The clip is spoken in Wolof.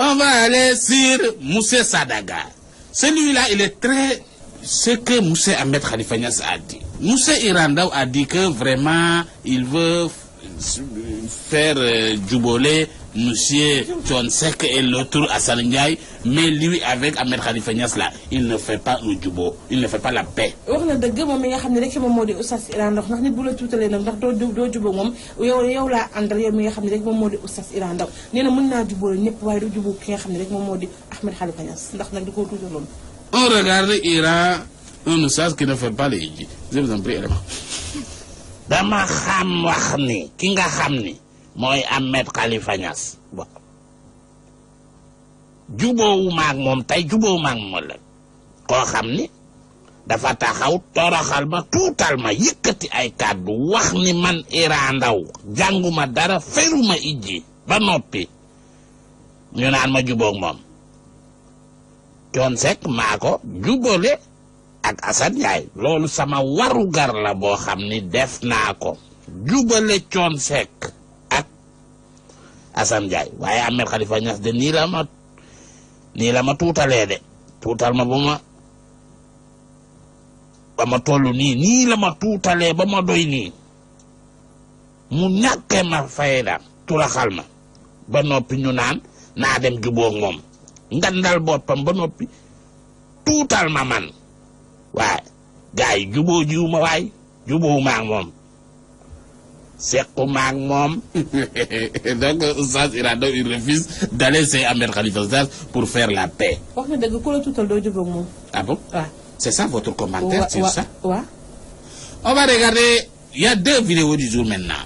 On va aller sur Moussé Sadaga. Celui-là, il est très... Ce que Moussé Ahmed Khalifa Niasse a dit. Moussé Irandaw a dit que vraiment, il veut faire juboler Monsieur Tchonsek et l'autre Assane Ndiaye, mais lui avec Ahmed Khalifa Niasse là, il ne fait pas le jubo, il ne fait pas la paix. wax na dëgg moom mi nga xam ne rek moom moo di Oustaz Iran Ndaw ndax nit bu la tuutalee nag ndax doo jubóo moom yow laa àndal yow mi nga xam ne rek moom moo di Oustaz Iran Ndaw nee na mën naa jubóo ñëpp waaye du jubóo ki nga xam ne rek moom moo di Ahmed Khalifa Niasse ndax nag di ko tuutaloon. On regarde Iran, un Oustaz qui ne fait pas les hijji. Je vous en prie, élément. dama xam wax ni ki nga xam ni mooy Ahmed Khalifa Niasse bon jubóowu maag moom tey jubóowu maag moom la koo xam ni dafa taxaw toroxal ma tuutal ma yëkkati ay kàddu wax ni man Iran Ndaw jànguma dara feruma ijji ba noppi ñu naan ma jubóog moom Tchonsek maa ko jubóole ak Assane Ndiaye loolu sama warugar la boo xam ni def naa ko jubale Tchonsek ak Assane Ndiaye waaye Ahmed Khalifa Niasse de nii la ma tuutalee de tuutal ma ba ma toll nii la ma tuutalee ba ma doy nii mu ñàkkee ma fayda turaxal ma ba noppi ñu naan naa dem jubóog moom ngandal boppam ba noppi tuutal ma man waaye gars yi jubóo jiw ma waay jubóo maag moom sequ maag moom. Donc Oustaz Iran Ndaw il refuse d'aller chez Ahmed Khalifa Niasse pour faire la paix. wax na dëgg ku la tuutal doo jubóog moom. Ah bon? waaw. C'est ça votre commentaire sur ça? waaw. On va regarder, il y a 2 vidéos du jour maintenant.